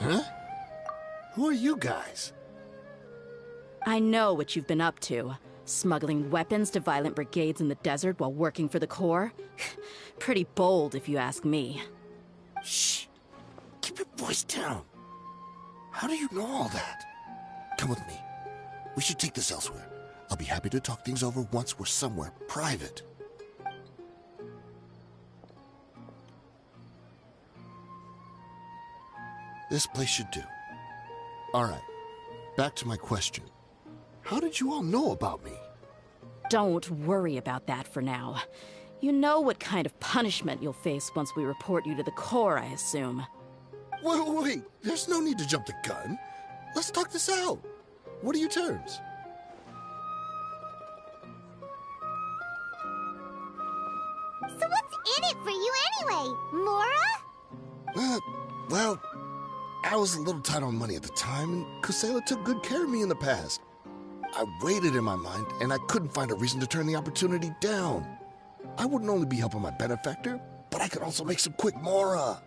Huh? Who are you guys? I know what you've been up to. Smuggling weapons to violent brigades in the desert while working for the Corps? Pretty bold, if you ask me. Shh! Keep your voice down. How do you know all that? Come with me. We should take this elsewhere. I'll be happy to talk things over once we're somewhere private. This place should do. All right, back to my question. How did you all know about me? Don't worry about that for now. You know what kind of punishment you'll face once we report you to the Corps, I assume. Wait, there's no need to jump the gun. Let's talk this out. What are your terms? So what's in it for you anyway, Mora? Well, I was a little tight on money at the time, and Kusela took good care of me in the past. I weighed it in my mind, and I couldn't find a reason to turn the opportunity down. I wouldn't only be helping my benefactor, but I could also make some quick Mora.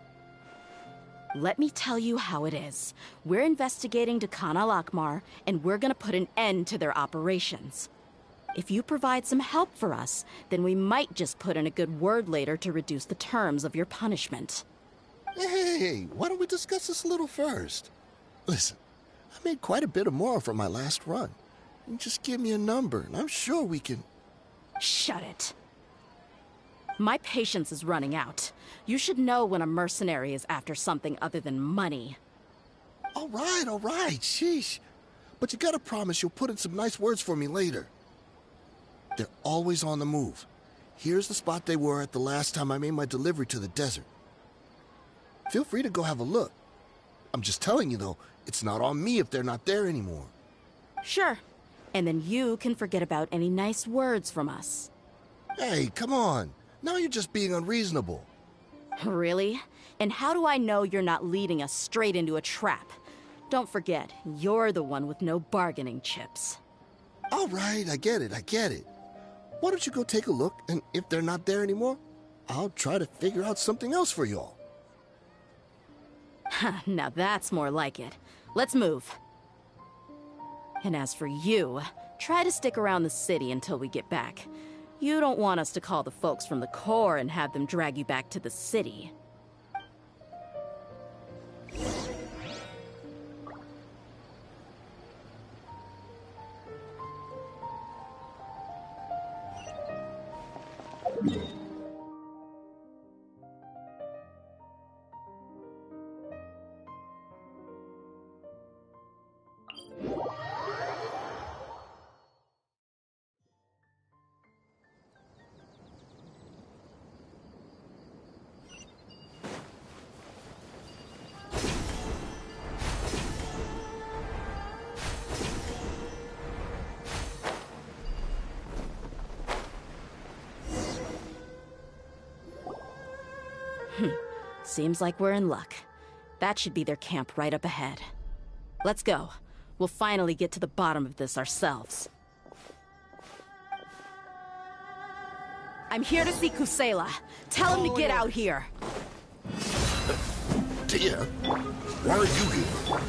Let me tell you how it is. We're investigating Khan al-Akmar, and we're gonna put an end to their operations. If you provide some help for us, then we might just put in a good word later to reduce the terms of your punishment. Hey, why don't we discuss this a little first? Listen, I made quite a bit of Mora from my last run. You just give me a number, and I'm sure we can... Shut it. My patience is running out. You should know when a mercenary is after something other than money. All right, sheesh. But you gotta promise you'll put in some nice words for me later. They're always on the move. Here's the spot they were at the last time I made my delivery to the desert. Feel free to go have a look. I'm just telling you, though, it's not on me if they're not there anymore. Sure. And then you can forget about any nice words from us. Hey, come on. Now you're just being unreasonable. Really? And how do I know you're not leading us straight into a trap? Don't forget, you're the one with no bargaining chips. All right, I get it. Why don't you go take a look, and if they're not there anymore, I'll try to figure out something else for y'all. Now that's more like it. Let's move. And as for you, try to stick around the city until we get back. You don't want us to call the folks from the Corps and have them drag you back to the city. Seems like we're in luck. That should be their camp right up ahead. Let's go. We'll finally get to the bottom of this ourselves. I'm here to see Kusela. Tell him to get out here. Dear, why are you here?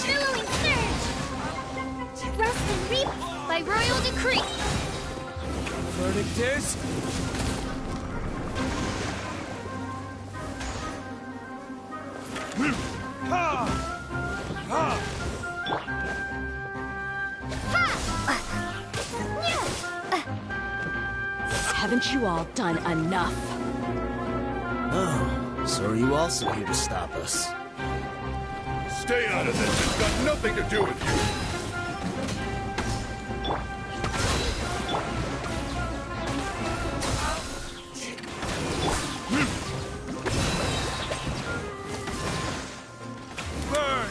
Billowing surge! Rust and reap by royal decree! Verdict is... Haven't you all done enough? Oh, so are you also here to stop us? Stay out of this. It's got nothing to do with you. Burn!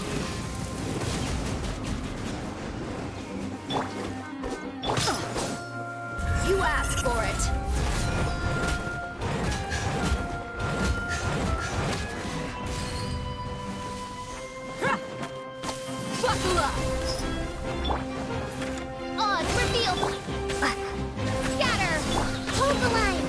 You asked for it. Ha! Buckle up! Odds revealed! Scatter! Hold the line!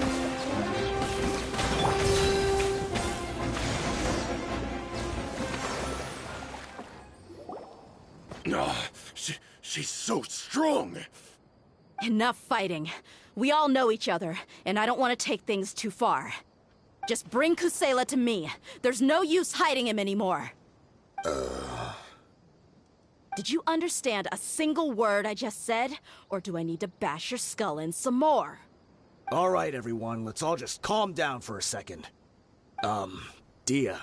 She's so strong. Enough fighting. We all know each other, and I don't want to take things too far. Just bring Kusela to me. There's no use hiding him anymore. Did you understand a single word I just said? Or do I need to bash your skull in some more? All right, everyone, let's all just calm down for a second. Dia,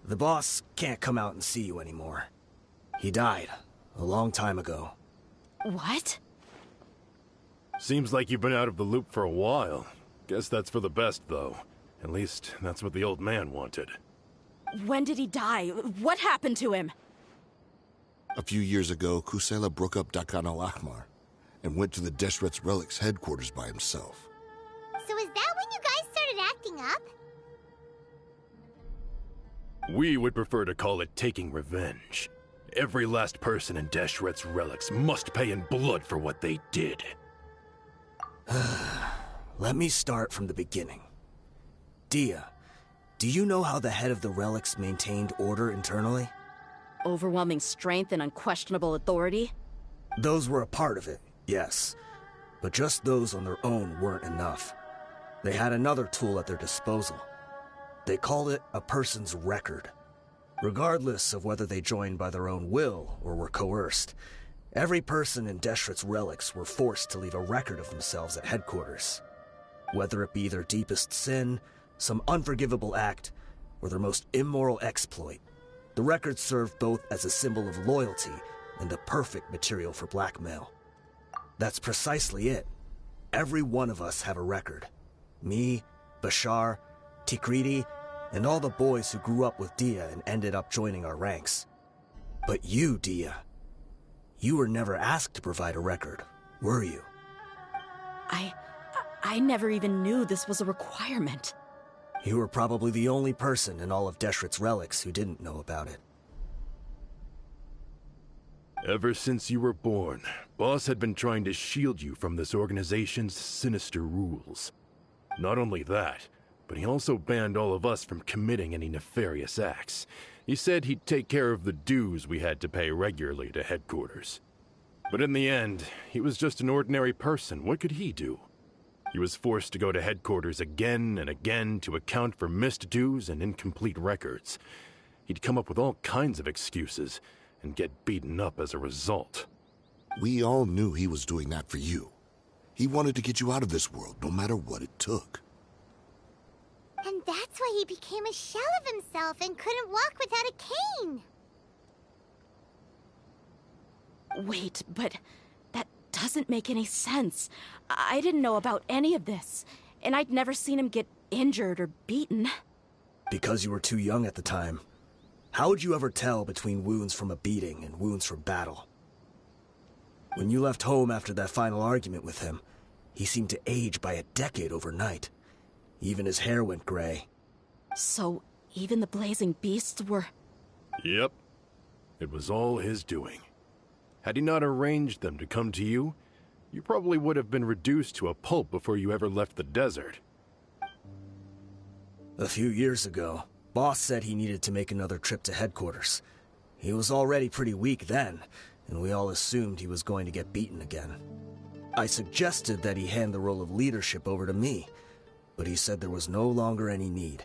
the boss can't come out and see you anymore. He died a long time ago. What? Seems like you've been out of the loop for a while. Guess that's for the best, though. At least, that's what the old man wanted. When did he die? What happened to him? A few years ago, Kusela broke up Dakan al-Ahmar and went to the Deshret's Relics headquarters by himself. So is that when you guys started acting up? We would prefer to call it taking revenge. Every last person in Deshret's Relics must pay in blood for what they did. Let me start from the beginning. Dia, do you know how the head of the Relics maintained order internally? Overwhelming strength and unquestionable authority? Those were a part of it, yes. But just those on their own weren't enough. They had another tool at their disposal. They called it a person's record. Regardless of whether they joined by their own will or were coerced, every person in Deshret's Relics were forced to leave a record of themselves at headquarters. Whether it be their deepest sin, some unforgivable act, or their most immoral exploit, the record served both as a symbol of loyalty and the perfect material for blackmail. That's precisely it. Every one of us have a record. Me, Bashar, Tikriti, and all the boys who grew up with Dia and ended up joining our ranks. But you, Dia, you were never asked to provide a record, were you? I never even knew this was a requirement. You were probably the only person in all of Deshret's Relics who didn't know about it. Ever since you were born, Boss had been trying to shield you from this organization's sinister rules. Not only that, but he also banned all of us from committing any nefarious acts. He said he'd take care of the dues we had to pay regularly to headquarters. But in the end, he was just an ordinary person. What could he do? He was forced to go to headquarters again and again to account for missed dues and incomplete records. He'd come up with all kinds of excuses and get beaten up as a result. We all knew he was doing that for you. He wanted to get you out of this world, no matter what it took. And that's why he became a shell of himself and couldn't walk without a cane. Wait, but that doesn't make any sense. I didn't know about any of this, and I'd never seen him get injured or beaten. Because you were too young at the time. How would you ever tell between wounds from a beating and wounds from battle? When you left home after that final argument with him, he seemed to age by a decade overnight. Even his hair went gray. So, even the blazing beasts were... Yep. It was all his doing. Had he not arranged them to come to you, you probably would have been reduced to a pulp before you ever left the desert. A few years ago, Boss said he needed to make another trip to headquarters. He was already pretty weak then, and we all assumed he was going to get beaten again. I suggested that he hand the role of leadership over to me, but he said there was no longer any need,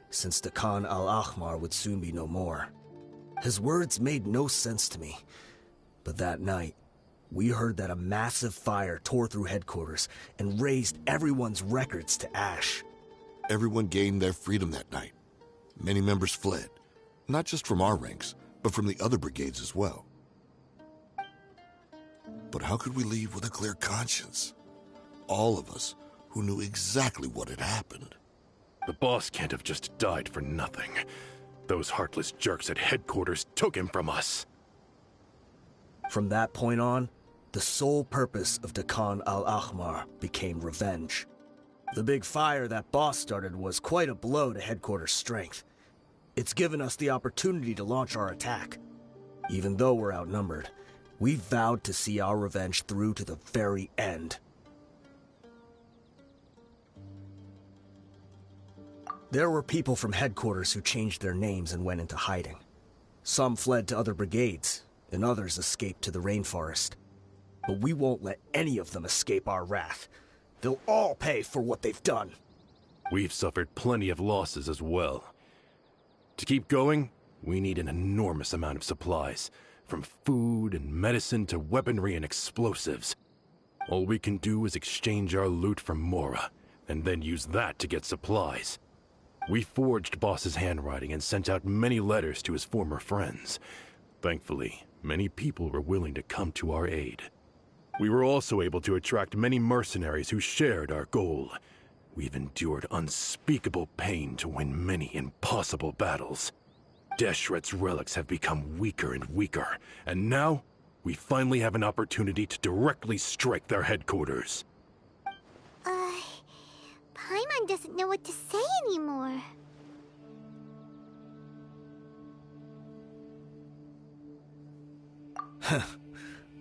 since the Khan al-Ahmar would soon be no more. His words made no sense to me, but that night, we heard that a massive fire tore through headquarters and razed everyone's records to ash. Everyone gained their freedom that night. Many members fled, not just from our ranks, but from the other brigades as well. But how could we leave with a clear conscience? All of us who knew exactly what had happened. The boss can't have just died for nothing. Those heartless jerks at headquarters took him from us. From that point on, the sole purpose of Dakan al-Ahmar became revenge. The big fire that boss started was quite a blow to headquarters' strength. It's given us the opportunity to launch our attack. Even though we're outnumbered, we vowed to see our revenge through to the very end. There were people from headquarters who changed their names and went into hiding. Some fled to other brigades, and others escaped to the rainforest. But we won't let any of them escape our wrath. They'll all pay for what they've done. We've suffered plenty of losses as well. To keep going, we need an enormous amount of supplies, from food and medicine to weaponry and explosives. All we can do is exchange our loot from Mora, and then use that to get supplies. We forged Boss's handwriting and sent out many letters to his former friends. Thankfully, many people were willing to come to our aid. We were also able to attract many mercenaries who shared our goal. We've endured unspeakable pain to win many impossible battles. Deshret's relics have become weaker and weaker, and now we finally have an opportunity to directly strike their headquarters. Paimon doesn't know what to say anymore.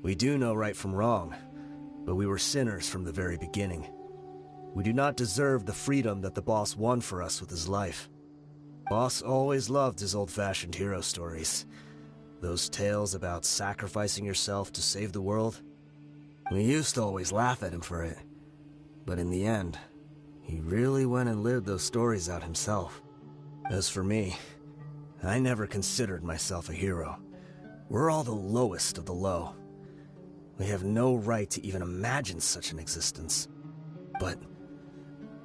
We do know right from wrong, but we were sinners from the very beginning. We do not deserve the freedom that the boss won for us with his life. Boss always loved his old-fashioned hero stories. Those tales about sacrificing yourself to save the world. We used to always laugh at him for it. But in the end, he really went and lived those stories out himself. As for me, I never considered myself a hero. We're all the lowest of the low. We have no right to even imagine such an existence. But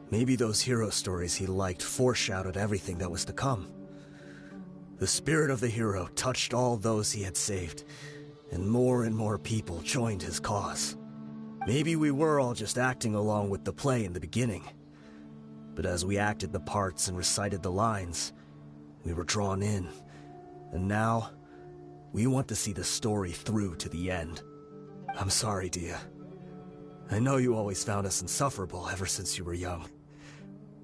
maybe those hero stories he liked foreshadowed everything that was to come. The spirit of the hero touched all those he had saved, and more people joined his cause. Maybe we were all just acting along with the play in the beginning. But as we acted the parts and recited the lines, we were drawn in. And now, we want to see the story through to the end. I'm sorry, Dia. I know you always found us insufferable ever since you were young.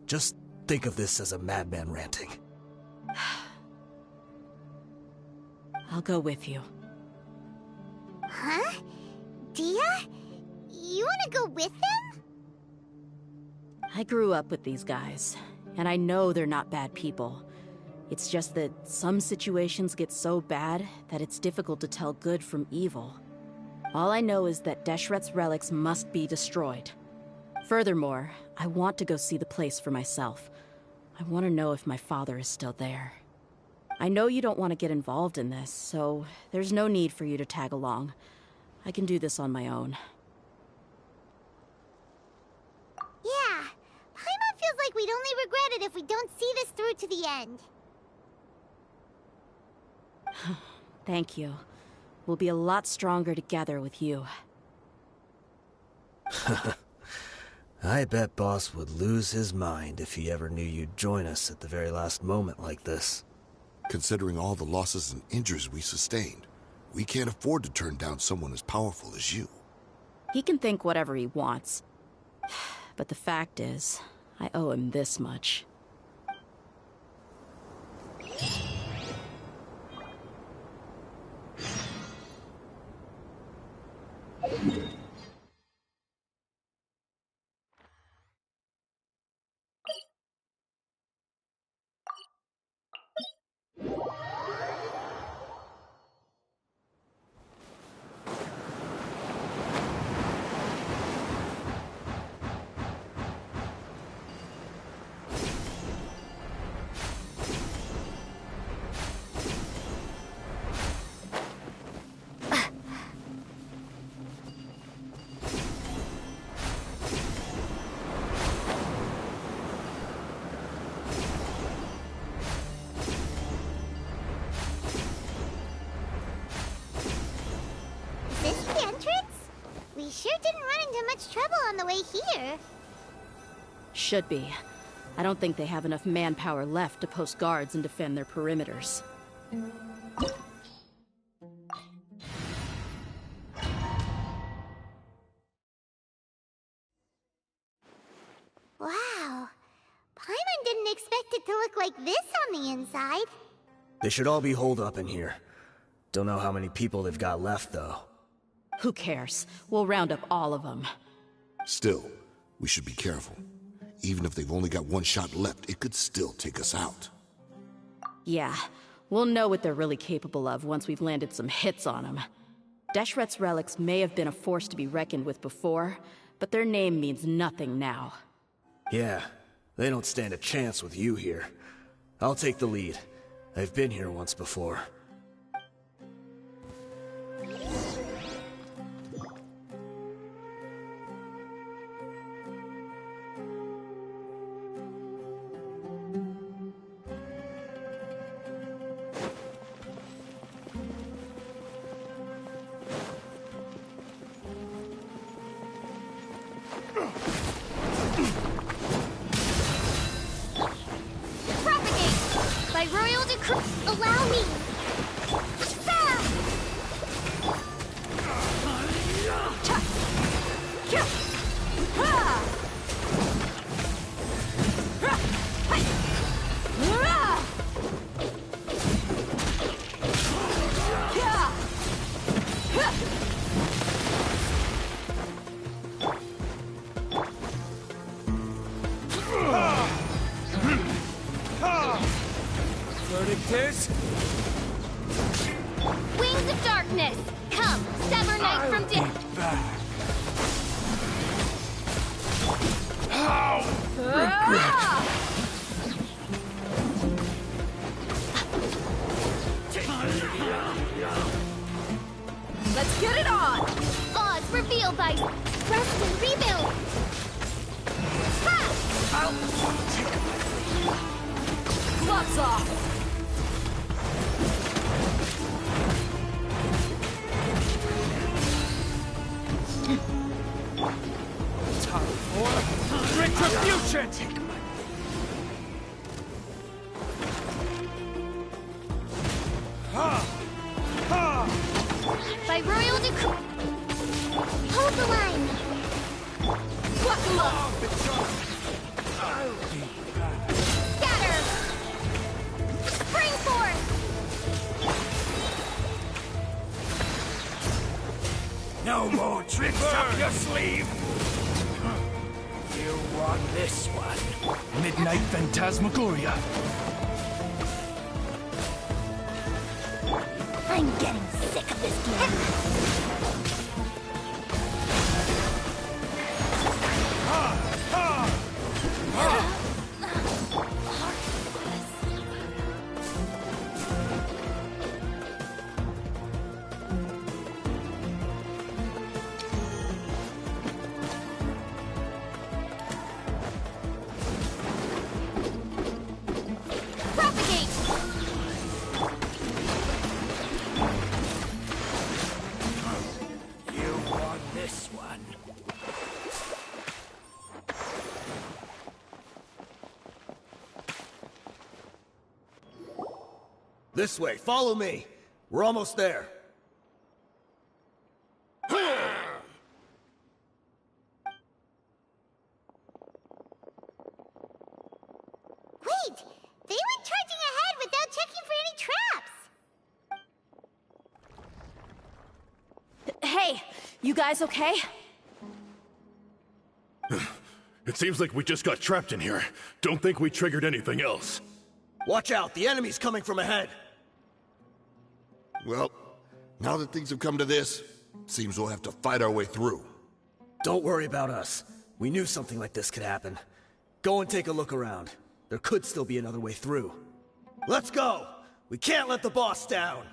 Just think of this as a madman ranting. I'll go with you. Huh? Dia? You wanna go with them? I grew up with these guys, and I know they're not bad people. It's just that some situations get so bad that it's difficult to tell good from evil. All I know is that Deshret's relics must be destroyed. Furthermore, I want to go see the place for myself. I want to know if my father is still there. I know you don't want to get involved in this, so there's no need for you to tag along. I can do this on my own. Yeah, Paimon feels like we'd only regret it if we don't see this through to the end. Thank you. We'll be a lot stronger together with you. I bet Boss would lose his mind if he ever knew you'd join us at the very last moment like this. Considering all the losses and injuries we sustained, we can't afford to turn down someone as powerful as you. He can think whatever he wants. But the fact is, I owe him this much. much trouble on the way here. Should be. I don't think they have enough manpower left to post guards and defend their perimeters. Wow. Paimon didn't expect it to look like this on the inside. They should all be holed up in here. Don't know how many people they've got left, though. Who cares? We'll round up all of them. Still, we should be careful. Even if they've only got one shot left, it could still take us out. Yeah, we'll know what they're really capable of once we've landed some hits on them. Deshret's relics may have been a force to be reckoned with before, but their name means nothing now. Yeah, they don't stand a chance with you here. I'll take the lead. I've been here once before. By royal decree, allow me. Verdict is... Wings of darkness, come, sever night from day. Back. Let's get it on! Oz revealed by rest and rebuild. Ha! Gloves off! Time for retribution! By royal decree. Hold the line. Buckle up! Scatter. Spring forth. No more tricks up your sleeve! You want this one? Midnight Phantasmagoria. I'm getting sick of this game. Propagate! You want this one? This way, follow me. We're almost there. Wait! They went charging ahead without checking for any traps! Hey, you guys okay? It seems like we just got trapped in here. Don't think we triggered anything else. Watch out, the enemy's coming from ahead. Well, now that things have come to this, seems we'll have to fight our way through. Don't worry about us. We knew something like this could happen. Go and take a look around. There could still be another way through. Let's go! We can't let the boss down!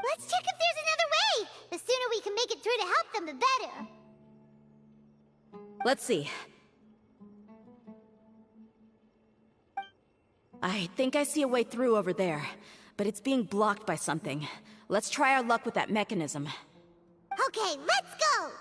Let's check if there's another way! The sooner we can make it through to help them, the better. Let's see. I think I see a way through over there, but it's being blocked by something. Let's try our luck with that mechanism. Okay, let's go!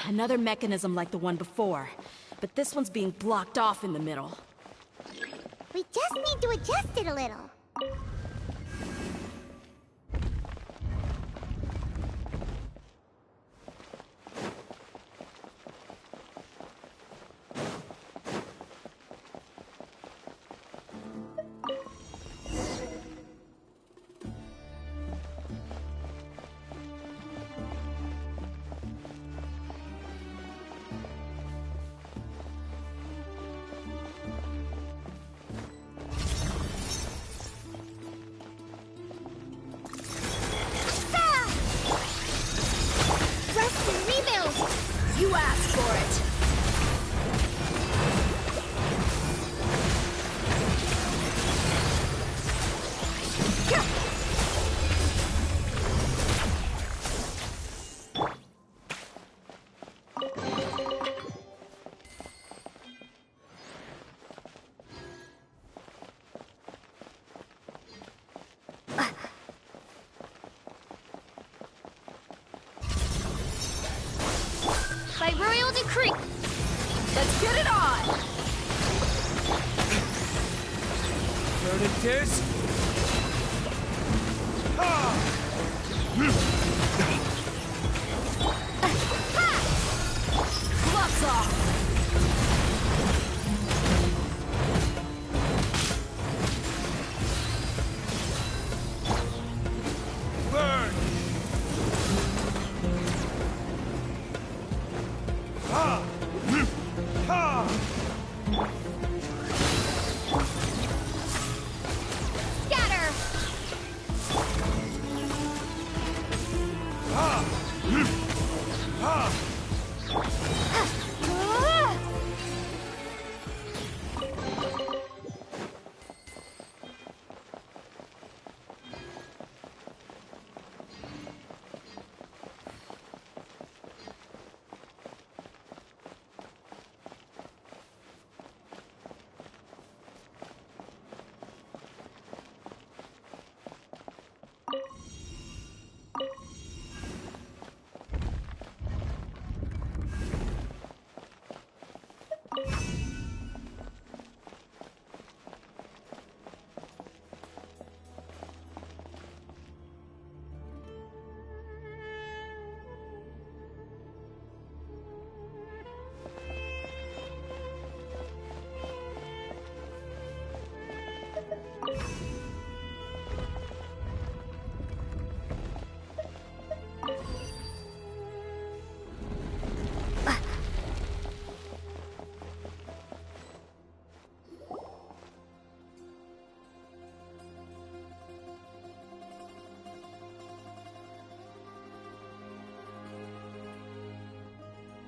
Another mechanism like the one before. But this one's being blocked off in the middle. We just need to adjust it a little. You asked for it. By royal decree. Let's get it on! Heard it, Diz? Gloves off! Burn! Ha! Ha! Scatter. Ha! Ha!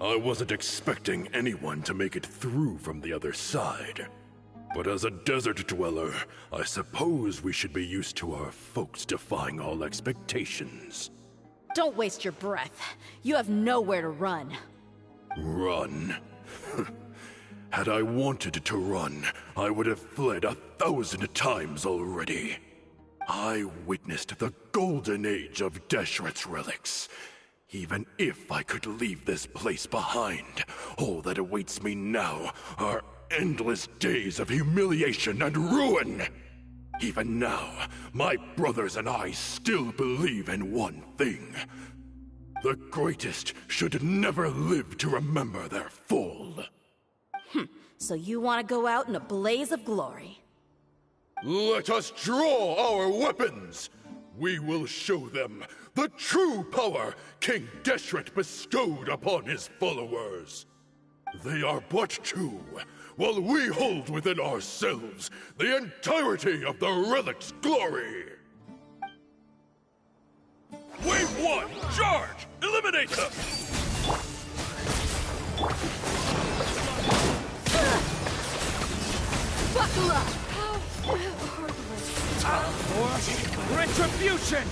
I wasn't expecting anyone to make it through from the other side. But as a desert dweller, I suppose we should be used to our folks defying all expectations. Don't waste your breath. You have nowhere to run. Run? Had I wanted to run, I would have fled 1,000 times already. I witnessed the golden age of Deshret's relics. Even if I could leave this place behind, all that awaits me now are endless days of humiliation and ruin. Even now, my brothers and I still believe in one thing. The greatest should never live to remember their fall. So you want to go out in a blaze of glory. Let us draw our weapons! We will show them the true power King Deshret bestowed upon his followers. They are but two, while we hold within ourselves the entirety of the relic's glory. Wave 1, charge! Eliminate them! Buckle up! Time for retribution!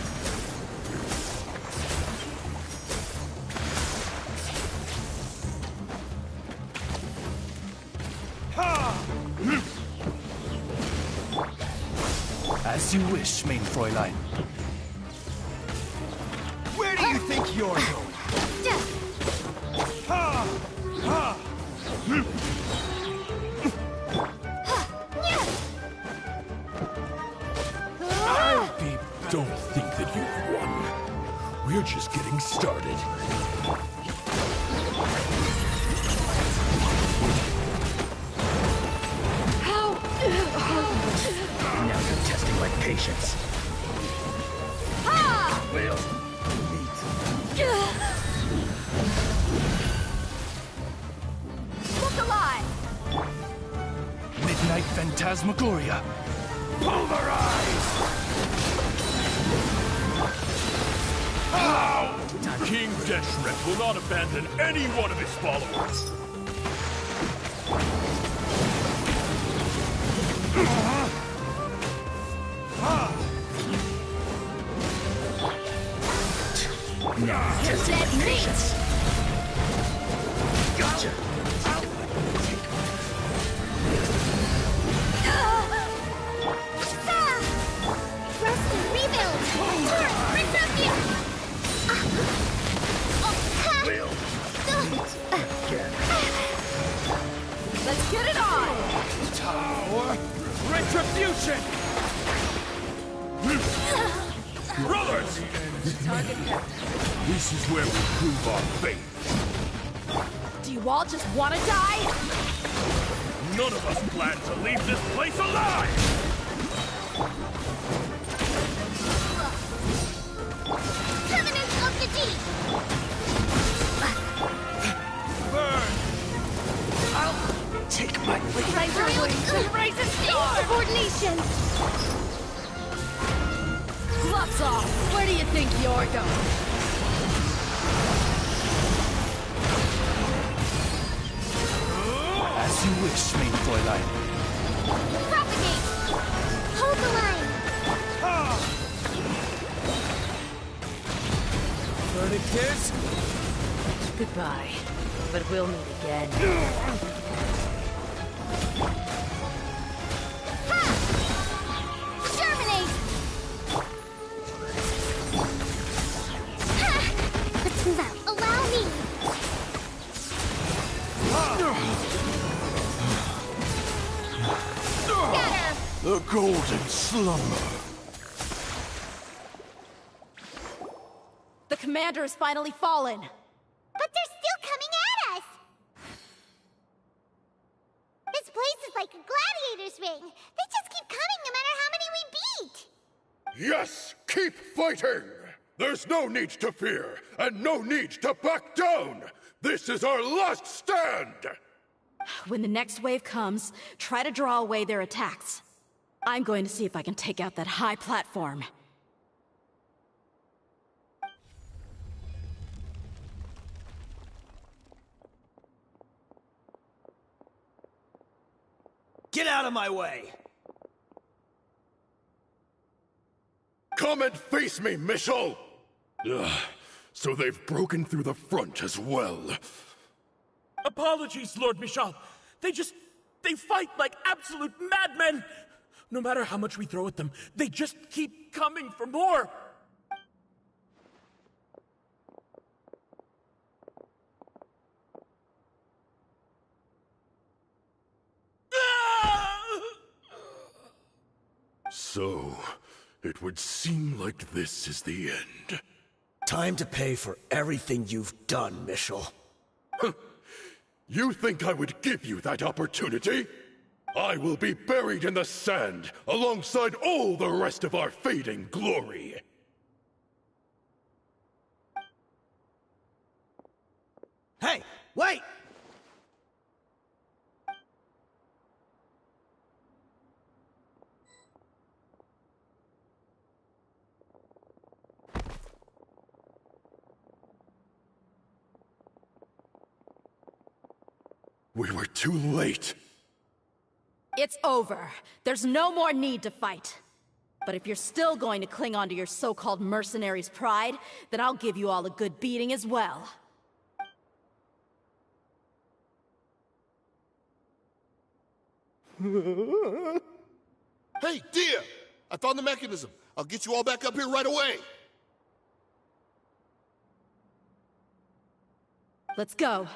Ha! As you wish, mein Fräulein. Where do you think you're going? Ha! Now you're testing my patience. Will. Look alive! Midnight Phantasmagoria. Pulverize! How? King Deshret will not abandon any one of his followers. Now you're testing my patience. Gotcha. Rest and rebuild! Turret, Cryptopia! Will. Let's get it on! Tower. Retribution! Brothers! This is where we prove our faith. Do you all just want to die? None of us plan to leave this place alive! Covenant of the Deep! Burn! I'll take my lead. Raise your wings and raise a star! Insubordination! Gloves off! Where do you think you're going? As you wish, main Fräulein. Propagate! Hold the line! Verdict Goodbye. But we'll meet again. Terminate! Ha! Let's move out. Allow me! Scatter! The golden slumber. The commander has finally fallen. But they're still coming at us! This place is like a gladiator's ring. They just keep coming no matter how many we beat! Yes, keep fighting! There's no need to fear, and no need to back down! This is our last stand! When the next wave comes, try to draw away their attacks. I'm going to see if I can take out that high platform. Get out of my way! Come and face me, Michel! So they've broken through the front as well. Apologies, Lord Michal. They fight like absolute madmen! No matter how much we throw at them, they just keep coming for more! So, it would seem like this is the end. Time to pay for everything you've done, Michel. You think I would give you that opportunity? I will be buried in the sand alongside all the rest of our fading glory. Hey, wait! We were too late. It's over. There's no more need to fight. But if you're still going to cling on to your so-called mercenary's pride, then I'll give you all a good beating as well. Hey, dear! I found the mechanism. I'll get you all back up here right away. Let's go.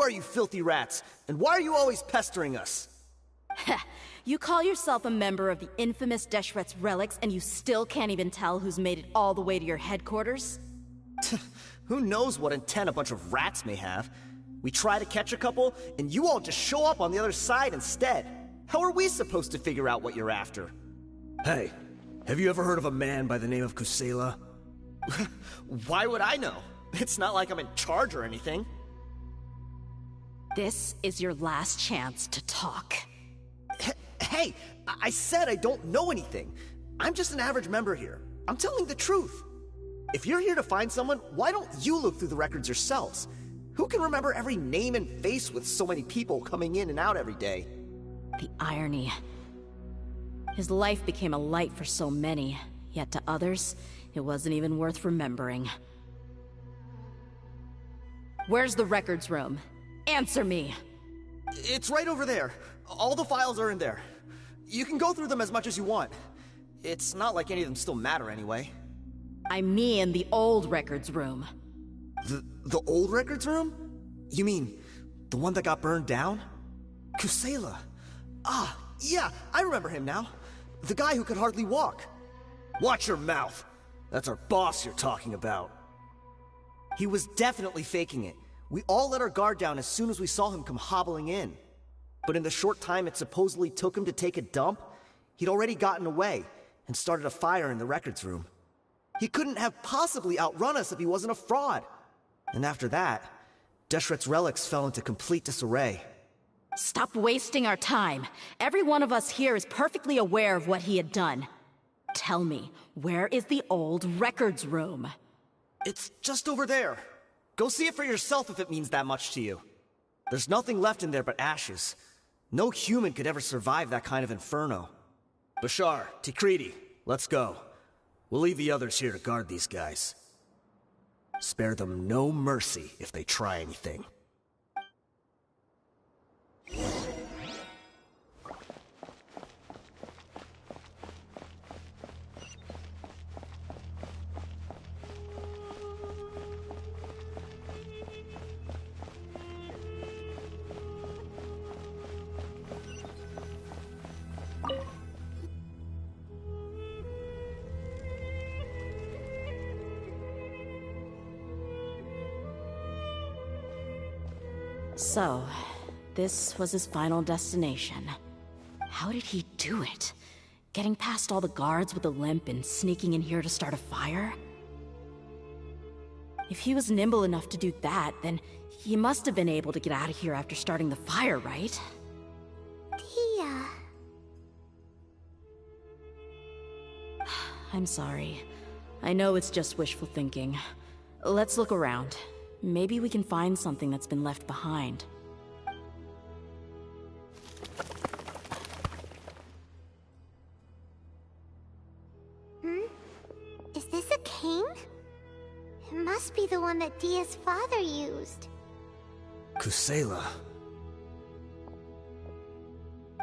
are you filthy rats? And why are you always pestering us? You call yourself a member of the infamous Deshret's relics, and you still can't even tell who's made it all the way to your headquarters? Who knows what intent a bunch of rats may have? We try to catch a couple, and you all just show up on the other side instead. How are we supposed to figure out what you're after? Hey, have you ever heard of a man by the name of Kusela? Why would I know? It's not like I'm in charge or anything. This is your last chance to talk. Hey, I said I don't know anything. I'm just an average member here. I'm telling the truth. If you're here to find someone, why don't you look through the records yourselves? Who can remember every name and face with so many people coming in and out every day? The irony. His life became a light for so many, yet to others, it wasn't even worth remembering. Where's the records room? Answer me! It's right over there. All the files are in there. You can go through them as much as you want. It's not like any of them still matter anyway. I mean the old records room. The old records room? You mean the one that got burned down? Kusela. Ah, yeah, I remember him now. The guy who could hardly walk. Watch your mouth. That's our boss you're talking about. He was definitely faking it. We all let our guard down as soon as we saw him come hobbling in. But in the short time it supposedly took him to take a dump, he'd already gotten away and started a fire in the records room. He couldn't have possibly outrun us if he wasn't a fraud. And after that, Deshret's relics fell into complete disarray. Stop wasting our time. Every one of us here is perfectly aware of what he had done. Tell me, where is the old records room? It's just over there. Go see it for yourself if it means that much to you. There's nothing left in there but ashes. No human could ever survive that kind of inferno. Bashar, Tikriti, let's go. We'll leave the others here to guard these guys. Spare them no mercy if they try anything. So, this was his final destination. How did he do it? Getting past all the guards with a limp and sneaking in here to start a fire? If he was nimble enough to do that, then he must have been able to get out of here after starting the fire, right? Tia... I'm sorry. I know it's just wishful thinking. Let's look around. Maybe we can find something that's been left behind. Is this a cane? It must be the one that Dia's father used. Kusela.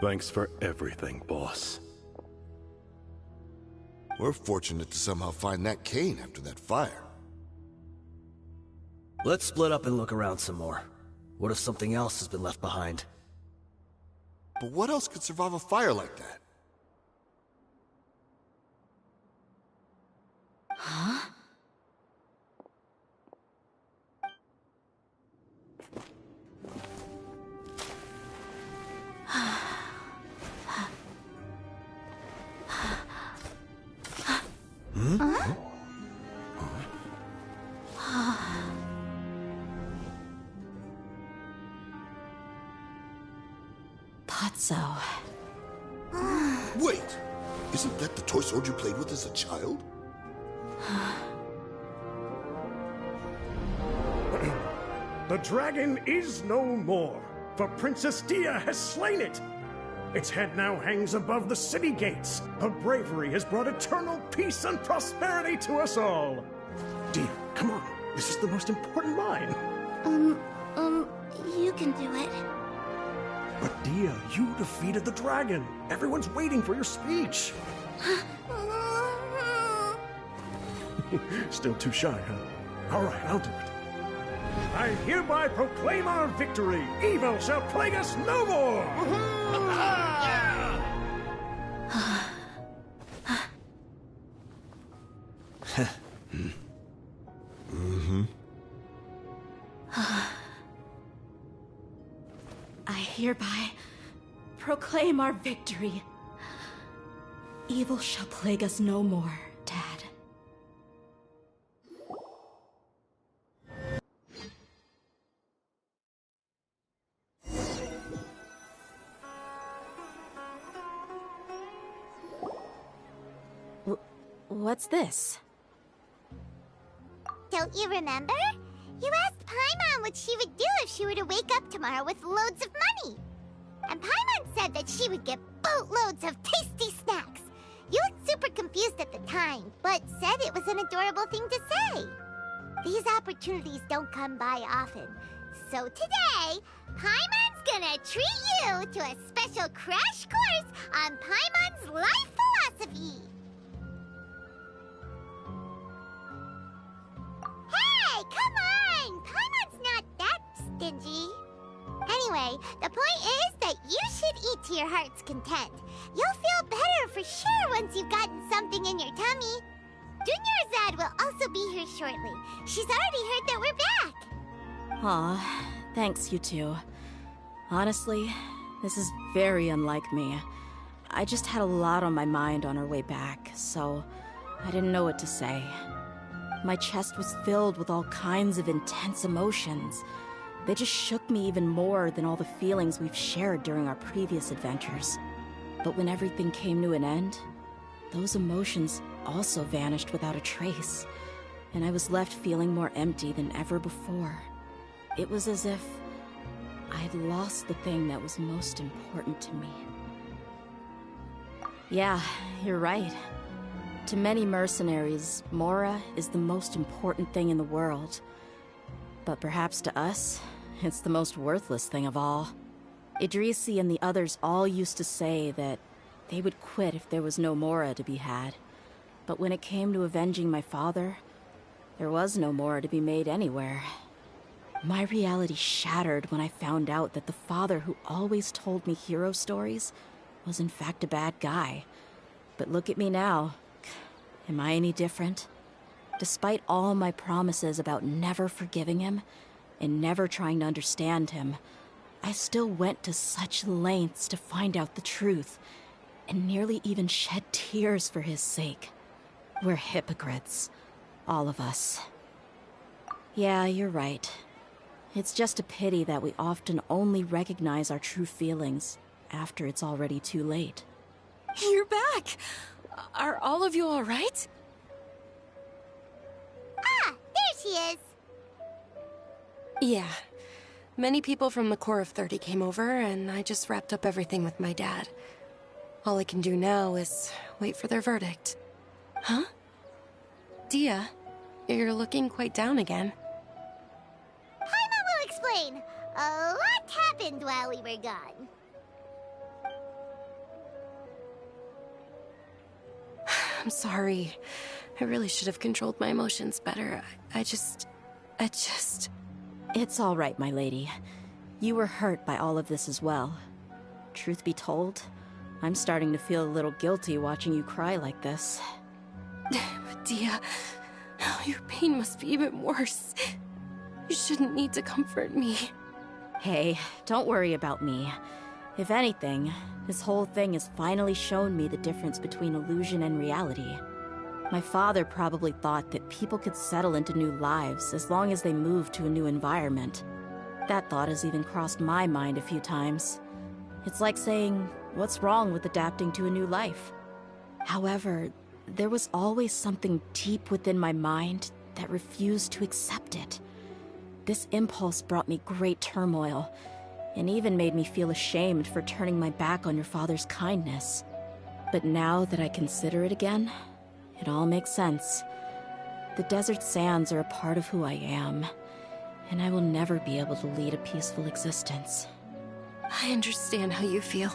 Thanks for everything, boss. We're fortunate to somehow find that cane after that fire. Let's split up and look around some more. What if something else has been left behind? But what else could survive a fire like that? Huh? Thought so. Wait! Isn't that the toy sword you played with as a child? The dragon is no more, for Princess Dia has slain it. Its head now hangs above the city gates. Her bravery has brought eternal peace and prosperity to us all. Dia, come on. This is the most important line. You can do it. But Dia, you defeated the dragon. Everyone's waiting for your speech. Still too shy, huh? All right, I'll do it. I hereby proclaim our victory. Evil shall plague us no more. I hereby proclaim our victory. Evil shall plague us no more, Dad. What's this? Don't you remember? You asked Paimon what she would do if she were to wake up tomorrow with loads of money. And Paimon said that she would get boatloads of tasty snacks. You looked super confused at the time, but said it was an adorable thing to say. These opportunities don't come by often. So today, Paimon's gonna treat you to a special crash course on Paimon's life philosophy. Hey, come on! Paimon's not that stingy. Anyway, the point is that you should eat to your heart's content. You'll feel better for sure once you've gotten something in your tummy. Dunyarzad will also be here shortly. She's already heard that we're back. Aw, thanks, you two. Honestly, this is very unlike me. I just had a lot on my mind on our way back, so I didn't know what to say. My chest was filled with all kinds of intense emotions. They just shook me even more than all the feelings we've shared during our previous adventures. But when everything came to an end, those emotions also vanished without a trace, and I was left feeling more empty than ever before. It was as if I had lost the thing that was most important to me. Yeah, you're right. To many mercenaries, Mora is the most important thing in the world. But perhaps to us, it's the most worthless thing of all. Idrisi and the others all used to say that they would quit if there was no Mora to be had. But when it came to avenging my father, there was no Mora to be made anywhere. My reality shattered when I found out that the father who always told me hero stories was in fact a bad guy. But look at me now. Am I any different? Despite all my promises about never forgiving him and never trying to understand him, I still went to such lengths to find out the truth, and nearly even shed tears for his sake. We're hypocrites. All of us. Yeah, you're right. It's just a pity that we often only recognize our true feelings after it's already too late. You're back! Are all of you alright? Ah, there she is. Yeah. Many people from the Corps of 30 came over, and I just wrapped up everything with my dad. All I can do now is wait for their verdict. Huh? Dia, you're looking quite down again. Paimon will explain. A lot happened while we were gone. I'm sorry. I really should have controlled my emotions better. I just... It's all right, my lady. You were hurt by all of this as well. Truth be told, I'm starting to feel a little guilty watching you cry like this. But Dia, your pain must be even worse. You shouldn't need to comfort me. Hey, don't worry about me. If anything, this whole thing has finally shown me the difference between illusion and reality. My father probably thought that people could settle into new lives as long as they moved to a new environment. That thought has even crossed my mind a few times. It's like saying, what's wrong with adapting to a new life? However, there was always something deep within my mind that refused to accept it. This impulse brought me great turmoil, and even made me feel ashamed for turning my back on your father's kindness. But now that I consider it again, it all makes sense. The desert sands are a part of who I am, and I will never be able to lead a peaceful existence. I understand how you feel.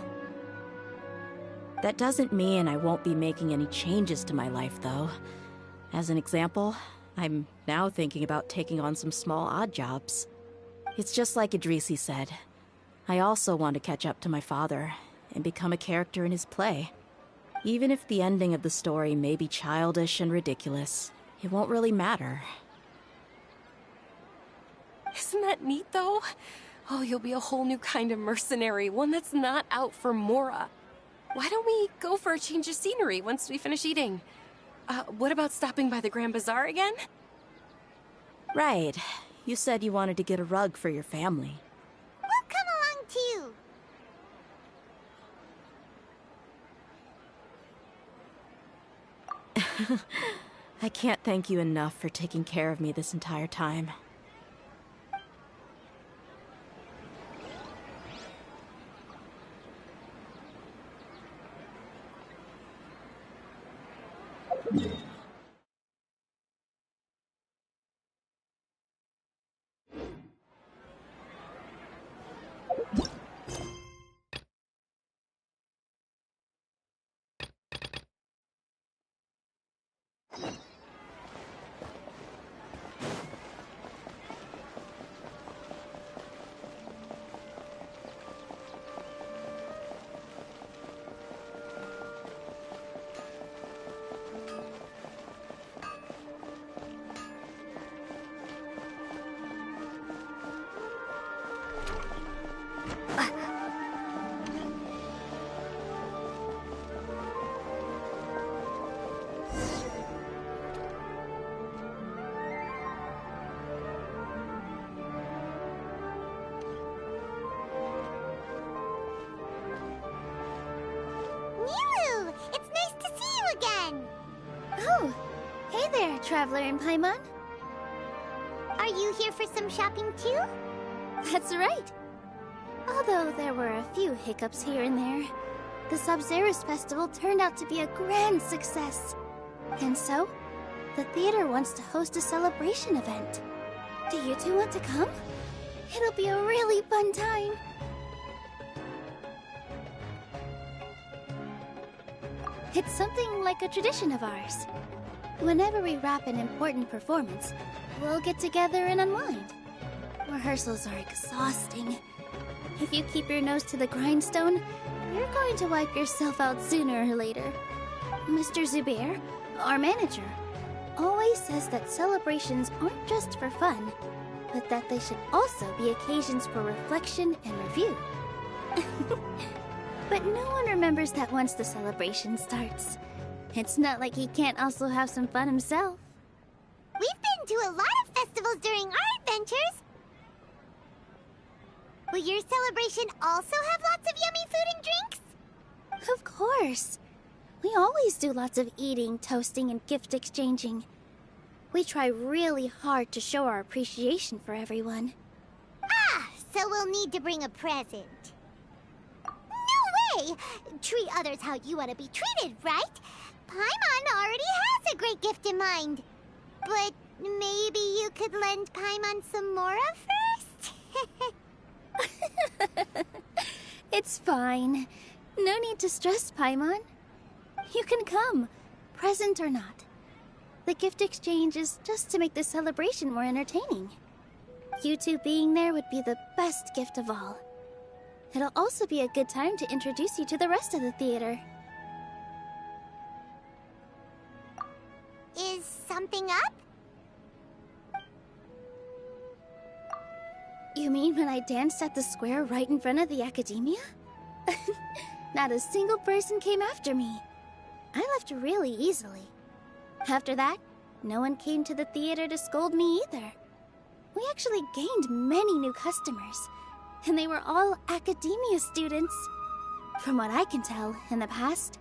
That doesn't mean I won't be making any changes to my life, though. As an example, I'm now thinking about taking on some small odd jobs. It's just like Idrisi said. I also want to catch up to my father and become a character in his play. Even if the ending of the story may be childish and ridiculous, it won't really matter. Isn't that neat, though? Oh, you'll be a whole new kind of mercenary, one that's not out for Mora. Why don't we go for a change of scenery once we finish eating? What about stopping by the Grand Bazaar again? Right. You said you wanted to get a rug for your family. We'll come along too. I can't thank you enough for taking care of me this entire time. Milu! It's nice to see you again! Oh, hey there, Traveler in Paimon. Are you here for some shopping too? That's right. Although there were a few hiccups here and there, the Sabzerus Festival turned out to be a grand success. And so, the theater wants to host a celebration event. Do you two want to come? It'll be a really fun time. It's something like a tradition of ours. Whenever we wrap an important performance, we'll get together and unwind. Rehearsals are exhausting. If you keep your nose to the grindstone, you're going to wipe yourself out sooner or later. Mr. Zubair, our manager, always says that celebrations aren't just for fun, but that they should also be occasions for reflection and review. But no one remembers that once the celebration starts. It's not like he can't also have some fun himself. We've been to a lot of festivals during our adventures. Will your celebration also have lots of yummy food and drinks? Of course. We always do lots of eating, toasting, and gift exchanging. We try really hard to show our appreciation for everyone. Ah, so we'll need to bring a present. No way! Treat others how you want to be treated, right? Paimon already has a great gift in mind. But maybe you could lend Paimon some Mora first? It's fine. No need to stress, Paimon. You can come, present or not. The gift exchange is just to make the celebration more entertaining. You two being there would be the best gift of all. It'll also be a good time to introduce you to the rest of the theater. Is something up? You mean when I danced at the square right in front of the Academia? Not a single person came after me. I left really easily. After that, no one came to the theater to scold me either. We actually gained many new customers, and they were all Academia students. From what I can tell, in the past,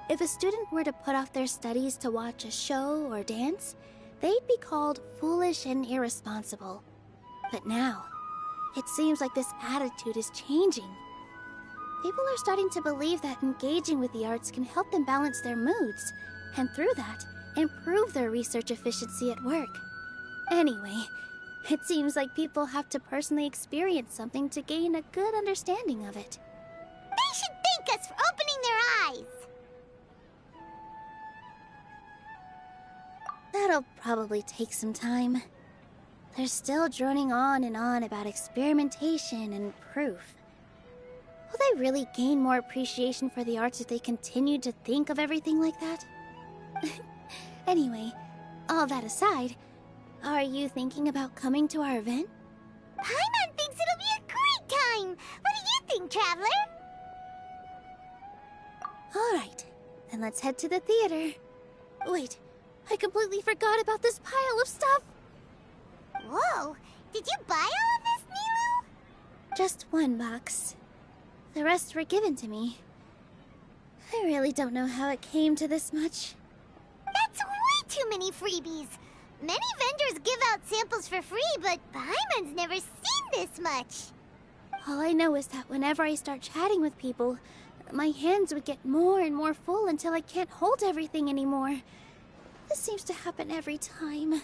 if a student were to put off their studies to watch a show or dance, they'd be called foolish and irresponsible. But now, it seems like this attitude is changing. People are starting to believe that engaging with the arts can help them balance their moods, and through that, improve their research efficiency at work. Anyway, it seems like people have to personally experience something to gain a good understanding of it. They should thank us for opening their eyes! That'll probably take some time. They're still droning on and on about experimentation and proof. Will they really gain more appreciation for the arts if they continue to think of everything like that? Anyway, all that aside, are you thinking about coming to our event? Paimon thinks it'll be a great time! What do you think, Traveler? Alright, then let's head to the theater. Wait, I completely forgot about this pile of stuff! Whoa! Did you buy all of this, Nilou? Just one box. The rest were given to me. I really don't know how it came to this much. That's way too many freebies! Many vendors give out samples for free, but Paimon's never seen this much. All I know is that whenever I start chatting with people, my hands would get more and more full until I can't hold everything anymore. This seems to happen every time.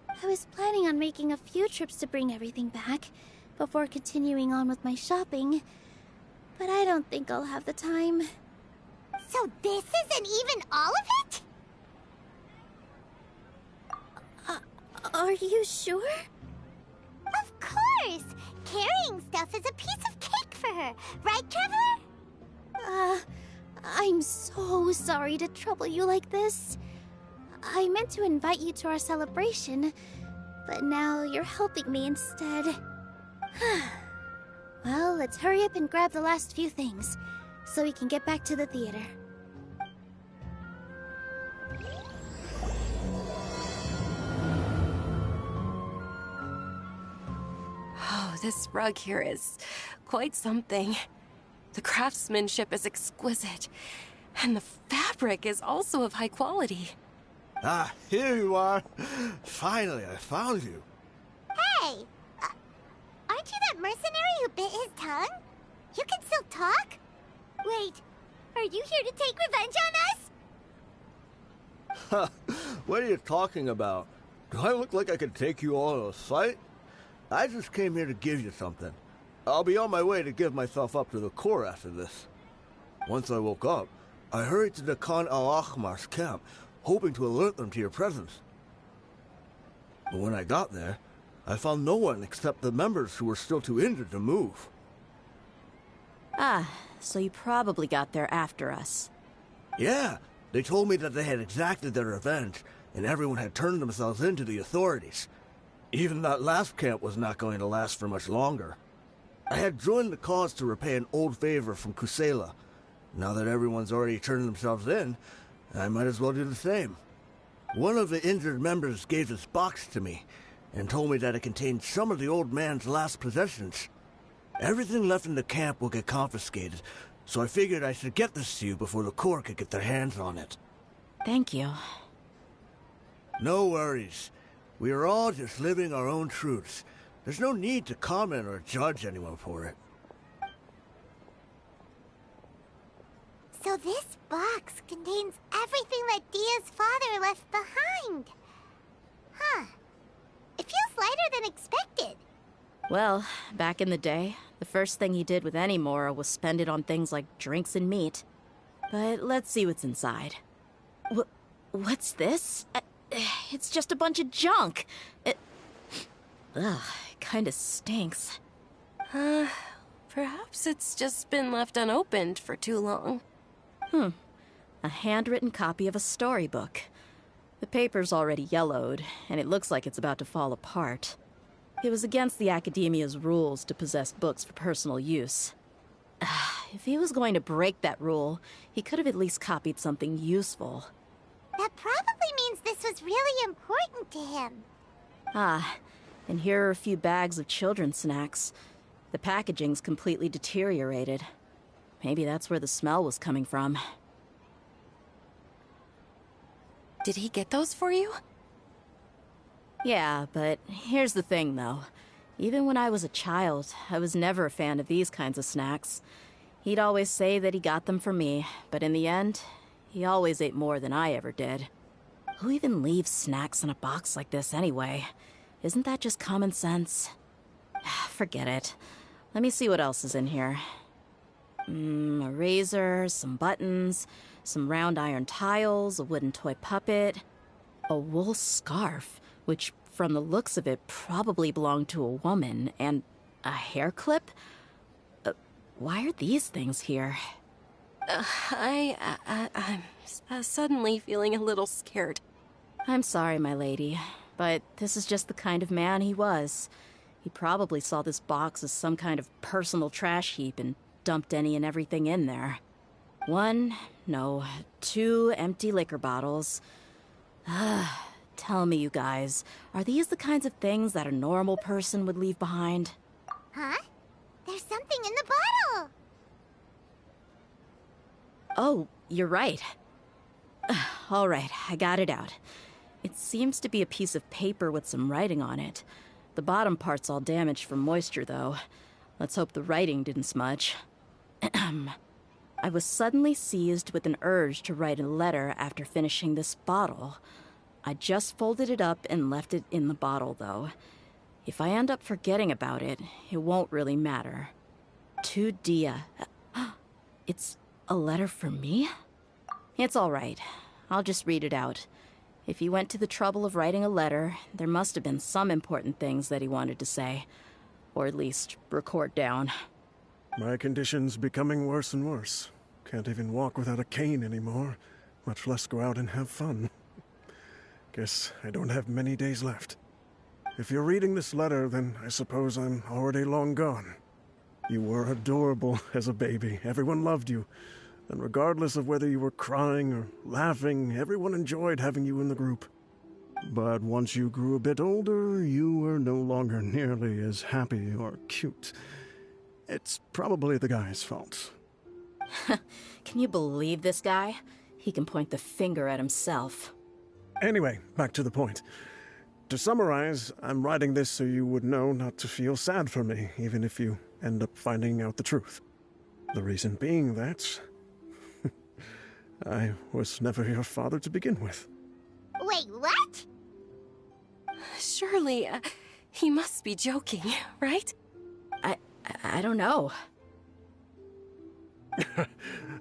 I was planning on making a few trips to bring everything back before continuing on with my shopping, but I don't think I'll have the time. So this isn't even all of it? Are you sure? Of course! Carrying stuff is a piece of cake for her, right, Traveler? I'm so sorry to trouble you like this. I meant to invite you to our celebration, but now you're helping me instead. Well, let's hurry up and grab the last few things, so we can get back to the theater. Oh, this rug here is quite something. The craftsmanship is exquisite, and the fabric is also of high quality. Ah, here you are. Finally, I found you. Hey! Aren't you that mercenary who bit his tongue? You can still talk? Wait, are you here to take revenge on us? What are you talking about? Do I look like I could take you all in a fight? I just came here to give you something. I'll be on my way to give myself up to the Corps after this. Once I woke up, I hurried to the Khan al-Ahmar's camp, hoping to alert them to your presence. But when I got there, I found no one except the members who were still too injured to move. Ah, so you probably got there after us. Yeah, they told me that they had exacted their revenge, and everyone had turned themselves in to the authorities. Even that last camp was not going to last for much longer. I had joined the cause to repay an old favor from Kusela. Now that everyone's already turned themselves in, I might as well do the same. One of the injured members gave this box to me, and told me that it contained some of the old man's last possessions. Everything left in the camp will get confiscated, so I figured I should get this to you before the Corps could get their hands on it. Thank you. No worries. We are all just living our own truths. There's no need to comment or judge anyone for it. So this box contains everything that Dia's father left behind. Huh. It feels lighter than expected. Well, back in the day, the first thing he did with any Mora was spend it on things like drinks and meat. But let's see what's inside. What's this? It's just a bunch of junk. It kinda stinks. Perhaps it's just been left unopened for too long. A handwritten copy of a storybook. The paper's already yellowed, and it looks like it's about to fall apart. It was against the Academia's rules to possess books for personal use. If he was going to break that rule, he could have at least copied something useful. That probably means this was really important to him. And here are a few bags of children's snacks. The packaging's completely deteriorated. Maybe that's where the smell was coming from. Did he get those for you? Yeah, but here's the thing, though. Even when I was a child, I was never a fan of these kinds of snacks. He'd always say that he got them for me, but in the end, he always ate more than I ever did. Who even leaves snacks in a box like this anyway? Isn't that just common sense? Forget it. Let me see what else is in here. A razor, some buttons, some round iron tiles, a wooden toy puppet. A wool scarf, which from the looks of it probably belonged to a woman, and a hair clip? Why are these things here? I'm suddenly feeling a little scared. I'm sorry, my lady, but this is just the kind of man he was. He probably saw this box as some kind of personal trash heap and dumped any and everything in there. 2 empty liquor bottles. Tell me, you guys, are these the kinds of things that a normal person would leave behind? Huh? There's something in the bottle! Oh, you're right. All right, I got it out. It seems to be a piece of paper with some writing on it. The bottom part's all damaged from moisture, though. Let's hope the writing didn't smudge. I was suddenly seized with an urge to write a letter after finishing this bottle. I just folded it up and left it in the bottle, though. If I end up forgetting about it, it won't really matter. To Dia. It's a letter for me? It's all right. I'll just read it out. If he went to the trouble of writing a letter, there must have been some important things that he wanted to say. Or at least record down. My condition's becoming worse and worse. Can't even walk without a cane anymore, much less go out and have fun. Guess I don't have many days left. If you're reading this letter, then I suppose I'm already long gone. You were adorable as a baby. Everyone loved you. And regardless of whether you were crying or laughing, everyone enjoyed having you in the group. But once you grew a bit older, you were no longer nearly as happy or cute. It's probably the guy's fault. Can you believe this guy? He can point the finger at himself. Anyway, back to the point. To summarize, I'm writing this so you would know not to feel sad for me, even if you end up finding out the truth. The reason being that I was never your father to begin with. Wait, what? Surely, he must be joking, right? I don't know.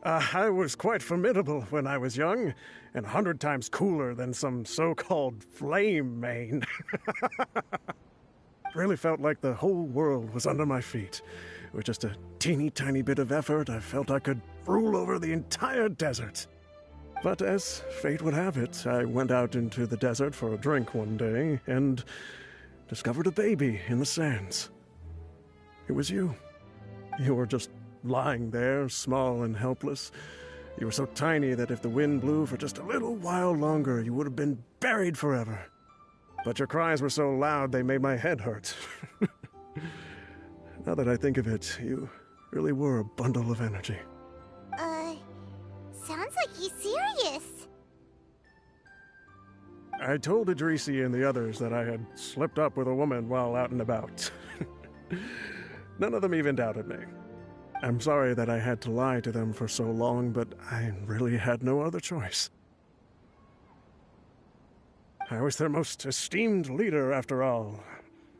I was quite formidable when I was young, and 100 times cooler than some so-called flame main. Really felt like the whole world was under my feet. With just a teeny tiny bit of effort, I felt I could rule over the entire desert. But as fate would have it, I went out into the desert for a drink one day and discovered a baby in the sands. It was you. You were just lying there, small and helpless. You were so tiny that if the wind blew for just a little while longer, you would have been buried forever. But your cries were so loud they made my head hurt. Now that I think of it, you really were a bundle of energy. Sounds like he's serious. I told Idrisi and the others that I had slipped up with a woman while out and about. None of them even doubted me. I'm sorry that I had to lie to them for so long, but I really had no other choice. I was their most esteemed leader, after all.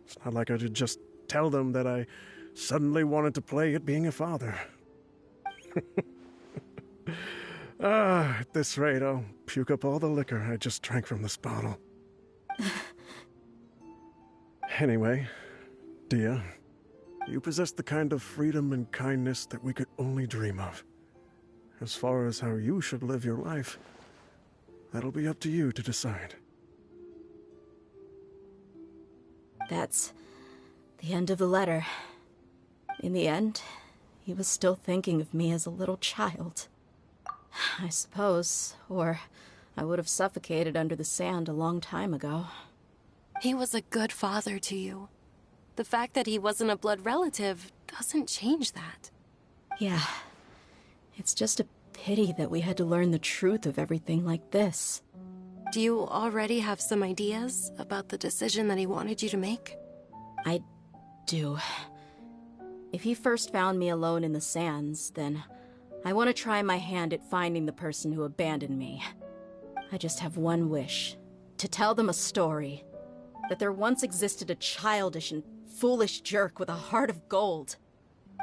It's not like I could just tell them that I suddenly wanted to play at being a father. At this rate, I'll puke up all the liquor I just drank from this bottle. Anyway, Dia, you possess the kind of freedom and kindness that we could only dream of. As far as how you should live your life, that'll be up to you to decide. That's the end of the letter. In the end, he was still thinking of me as a little child. I suppose, or I would have suffocated under the sand a long time ago. He was a good father to you. The fact that he wasn't a blood relative doesn't change that. Yeah. It's just a pity that we had to learn the truth of everything like this. Do you already have some ideas about the decision that he wanted you to make? I do. If he first found me alone in the sands, then I want to try my hand at finding the person who abandoned me. I just have one wish. To tell them a story. That there once existed a childish and foolish jerk with a heart of gold.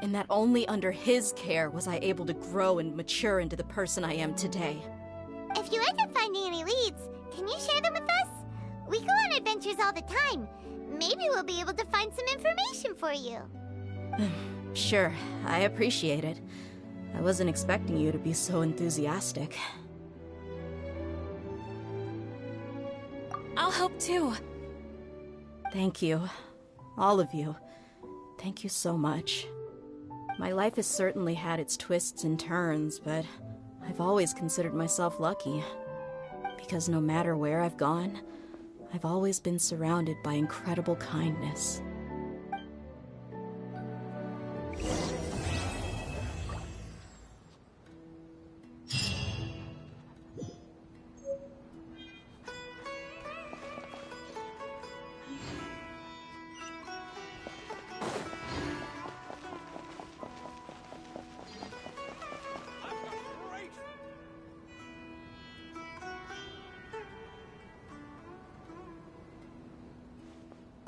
And that only under his care was I able to grow and mature into the person I am today. If you end up finding any leads, Can you share them with us? We go on adventures all the time. Maybe we'll be able to find some information for you. Sure, I appreciate it. I wasn't expecting you to be so enthusiastic. I'll help too. Thank you. All of you. Thank you so much. My life has certainly had its twists and turns, but I've always considered myself lucky. Because no matter where I've gone, I've always been surrounded by incredible kindness.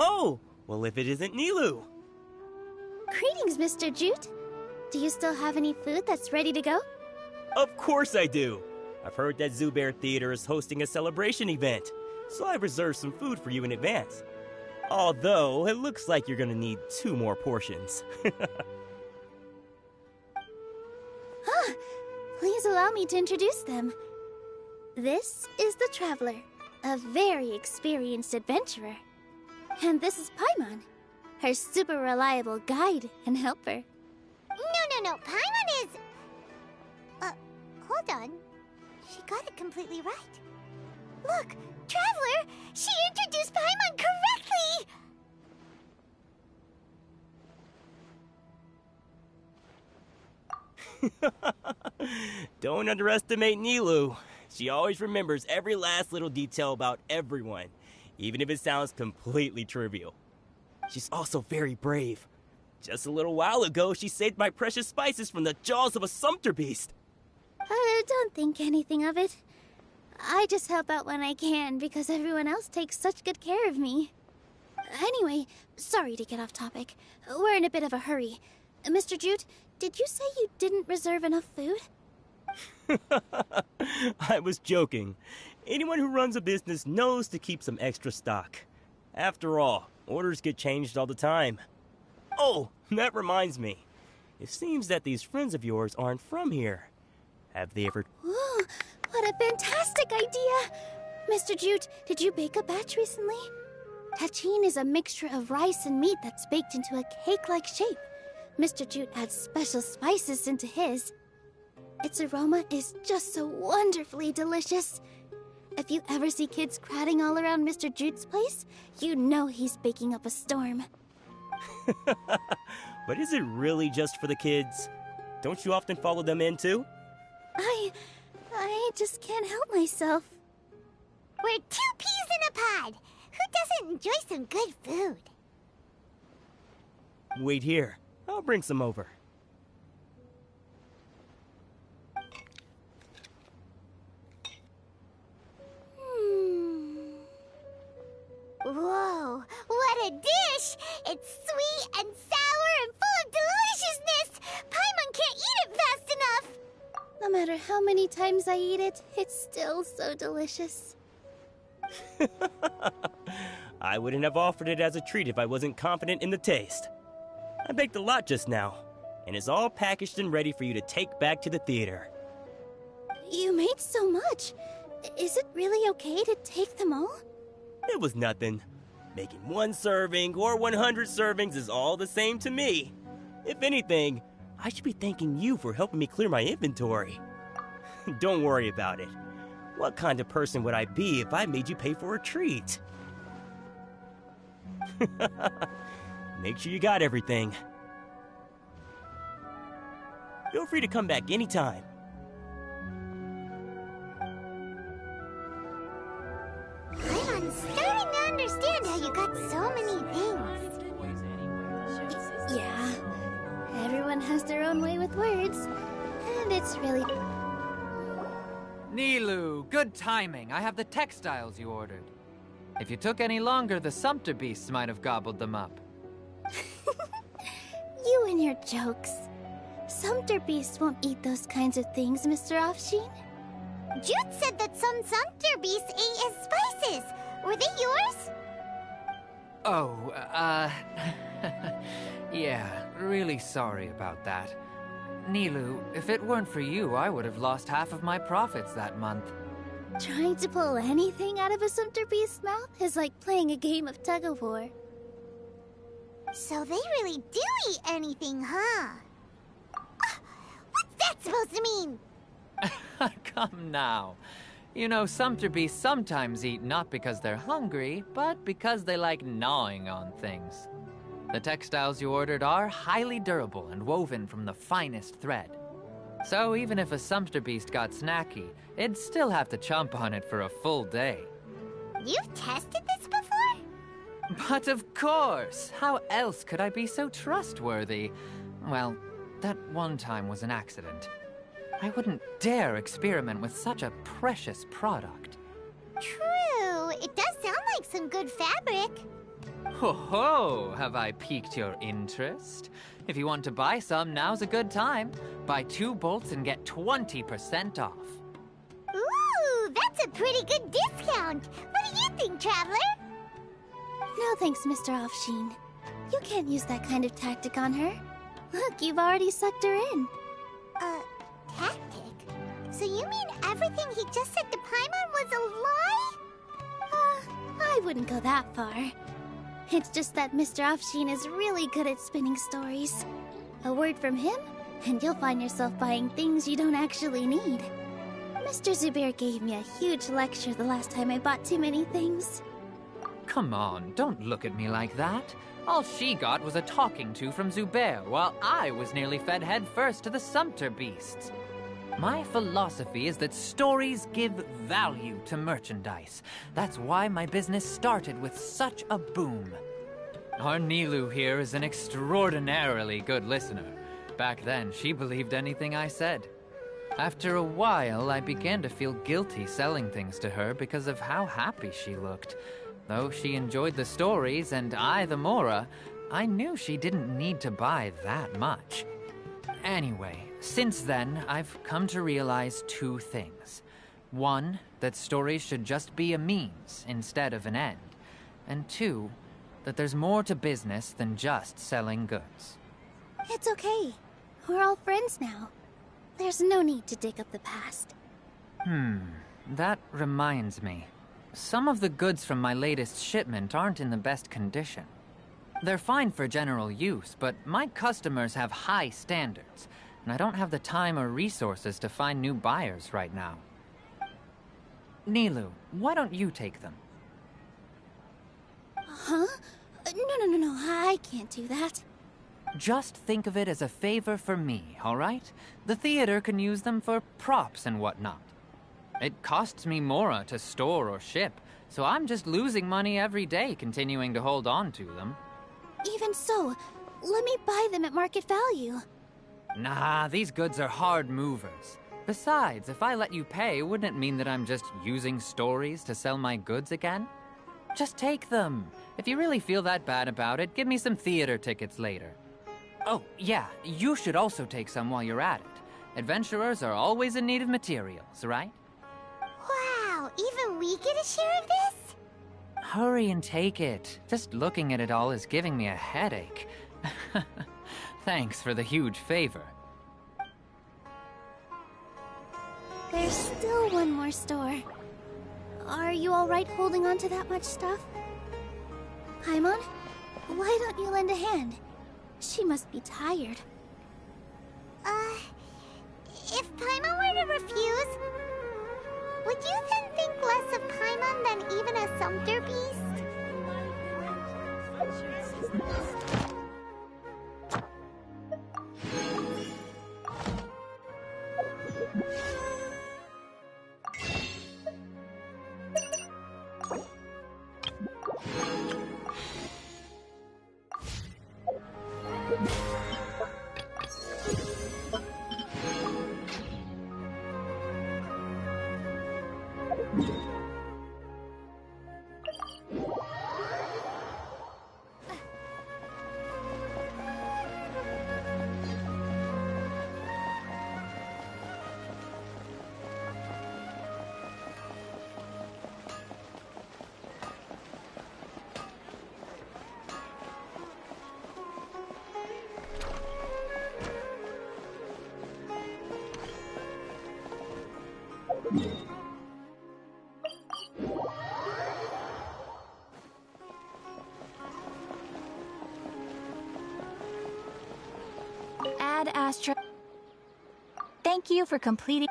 Oh, well, if it isn't Nilou. Greetings, Mr. Jute. Do you still have any food that's ready to go? Of course I do. I've heard that Zubair Theater is hosting a celebration event, so I've reserved some food for you in advance. Although, it looks like you're gonna need 2 more portions. Please allow me to introduce them. This is the Traveler, a very experienced adventurer. And this is Paimon, her super reliable guide and helper. No. Paimon is... hold on. She got it completely right. Look, Traveler! She introduced Paimon correctly! Don't underestimate Nilou. She always remembers every last little detail about everyone, even if it sounds completely trivial. She's also very brave. Just a little while ago, she saved my precious spices from the jaws of a sumpter beast. Don't think anything of it. I just help out when I can because everyone else takes such good care of me. Anyway, sorry to get off topic. We're in a bit of a hurry. Mr. Jute, did you say you didn't reserve enough food? I was joking. Anyone who runs a business knows to keep some extra stock. After all, orders get changed all the time. Oh, that reminds me. It seems that these friends of yours aren't from here. Have they ever... Ooh, what a fantastic idea! Mr. Jute, did you bake a batch recently? Tachin is a mixture of rice and meat that's baked into a cake-like shape. Mr. Jute adds special spices into his. Its aroma is just so wonderfully delicious. If you ever see kids crowding all around Mr. Jute's place, you know he's baking up a storm. But is it really just for the kids? Don't you often follow them in too? I just can't help myself. We're 2 peas in a pod! Who doesn't enjoy some good food? Wait here. I'll bring some over. Whoa, what a dish! It's sweet and sour and full of deliciousness! Paimon can't eat it fast enough! No matter how many times I eat it, it's still so delicious. I wouldn't have offered it as a treat if I wasn't confident in the taste. I baked a lot just now, and it's all packaged and ready for you to take back to the theater. You made so much. Is it really okay to take them all? It was nothing. Making 1 serving or 100 servings is all the same to me. If anything, I should be thanking you for helping me clear my inventory. Don't worry about it. What kind of person would I be if I made you pay for a treat? Make sure you got everything. Feel free to come back anytime. I'm starting to understand how you got so many things. Yeah, everyone has their own way with words, and it's really... Nilou, good timing. I have the textiles you ordered. If you took any longer, the sumpter beasts might have gobbled them up. You and your jokes. Sumpter beasts won't eat those kinds of things, Mr. Offsheen. Jude said that some Sumpter beasts ate his spices. Were they yours? Oh, yeah, really sorry about that. Nilou, if it weren't for you, I would have lost half of my profits that month. Trying to pull anything out of a Sumpter beast's mouth is like playing a game of tug-of-war. So they really do eat anything, huh? What's that supposed to mean? Come now. You know, Sumpter beasts sometimes eat not because they're hungry, but because they like gnawing on things. The textiles you ordered are highly durable and woven from the finest thread. So even if a Sumpter beast got snacky, it'd still have to chomp on it for a full day. You've tested this before? But of course! How else could I be so trustworthy? Well, that one time was an accident. I wouldn't dare experiment with such a precious product. True. It does sound like some good fabric. Ho ho! Have I piqued your interest? If you want to buy some, now's a good time. Buy 2 bolts and get 20% off. Ooh, that's a pretty good discount. What do you think, Traveler? No thanks, Mr. Offsheen. You can't use that kind of tactic on her. Look, you've already sucked her in. Tactic? So you mean everything he just said to Paimon was a lie? I wouldn't go that far. It's just that Mr. Offsheen is really good at spinning stories. A word from him, and you'll find yourself buying things you don't actually need. Mr. Zubair gave me a huge lecture the last time I bought too many things. Come on, don't look at me like that. All she got was a talking to from Zubair, while I was nearly fed headfirst to the Sumpter beasts. My philosophy is that stories give value to merchandise. That's why my business started with such a boom. Our Nilou here is an extraordinarily good listener. Back then, she believed anything I said. After a while, I began to feel guilty selling things to her because of how happy she looked. Though she enjoyed the stories and I the Mora, I knew she didn't need to buy that much. Anyway, since then, I've come to realize 2 things. 1, that stories should just be a means instead of an end. And 2, that there's more to business than just selling goods. It's okay. We're all friends now. There's no need to dig up the past. That reminds me. Some of the goods from my latest shipment aren't in the best condition. They're fine for general use, but my customers have high standards, and I don't have the time or resources to find new buyers right now. Nilou, why don't you take them? Huh? No, I can't do that. Just think of it as a favor for me, all right? The theater can use them for props and whatnot. It costs me Mora to store or ship, so I'm just losing money every day continuing to hold on to them. Even so, let me buy them at market value. Nah, these goods are hard movers. Besides, if I let you pay, wouldn't it mean that I'm just using stories to sell my goods again? Just take them. If you really feel that bad about it, give me some theater tickets later. Oh, yeah, you should also take some while you're at it. Adventurers are always in need of materials, right? Wow, even we get a share of this? Hurry and take it. Just looking at it all is giving me a headache. Thanks for the huge favor. There's still one more store. Are you alright holding on to that much stuff? Paimon, why don't you lend a hand? She must be tired. If Paimon were to refuse, would you then think less of Paimon than even a Sumpter beast? Ad Astra. Thank you for completing.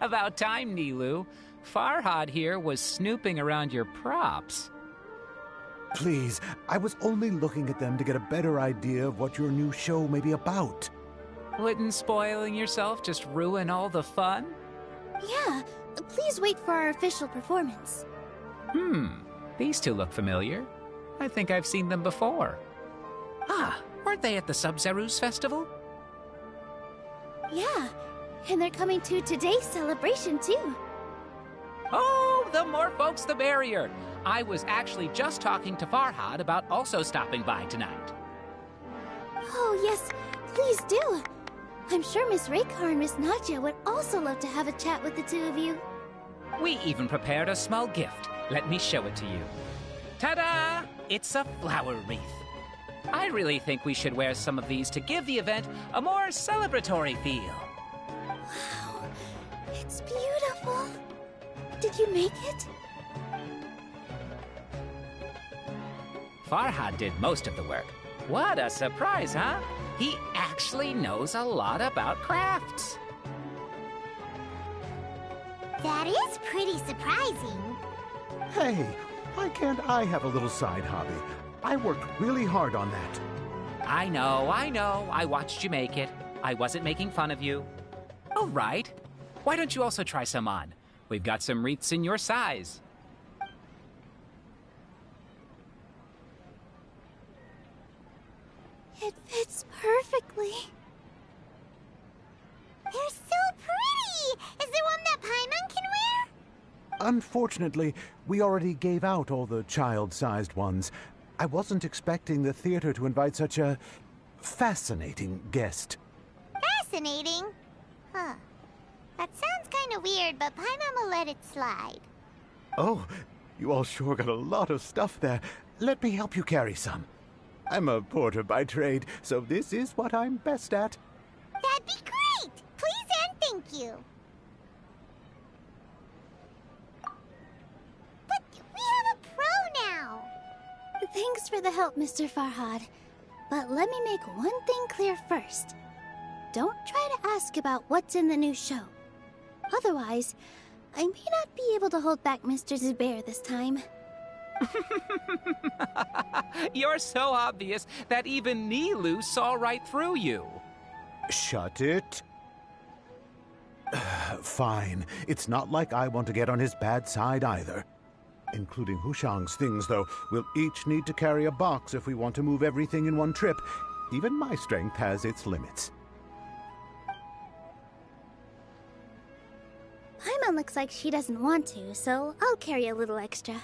About time, Nilou. Farhad here was snooping around your props. Please, I was only looking at them to get a better idea of what your new show may be about. Wouldn't spoiling yourself just ruin all the fun? Yeah, please wait for our official performance. These two look familiar. I think I've seen them before. Ah, weren't they at the Sub-Zerus Festival? Yeah, and they're coming to today's celebration too. Oh, the more folks the merrier. I was actually just talking to Farhad about also stopping by tonight. Oh yes, please do. I'm sure Miss Raykar and Miss Nadja would also love to have a chat with the two of you. We even prepared a small gift. Let me show it to you. Ta-da! It's a flower wreath. I really think we should wear some of these to give the event a more celebratory feel. Wow, it's beautiful. Did you make it? Farhad did most of the work. What a surprise, huh? He actually knows a lot about crafts. That is pretty surprising. Hey, why can't I have a little side hobby? I worked really hard on that. I know. I watched you make it. I wasn't making fun of you. All right. Why don't you also try some on? We've got some wreaths in your size. It fits perfectly. They're so pretty! Is there one that Paimon can wear? Unfortunately, we already gave out all the child-sized ones. I wasn't expecting the theater to invite such a fascinating guest. Fascinating? Huh. That sounds kind of weird, but Paimon will let it slide. Oh, you all sure got a lot of stuff there. Let me help you carry some. I'm a porter by trade, so this is what I'm best at. That'd be great! Please and thank you. But we have a pro now. Thanks for the help, Mr. Farhad. But let me make one thing clear first. Don't try to ask about what's in the new show. Otherwise, I may not be able to hold back Mr. Zubair this time. You're so obvious that even Nilou saw right through you. Shut it. Fine. It's not like I want to get on his bad side either. Including Hushang's things, though. We'll each need to carry a box if we want to move everything in one trip. Even my strength has its limits. Paimon looks like she doesn't want to, so I'll carry a little extra.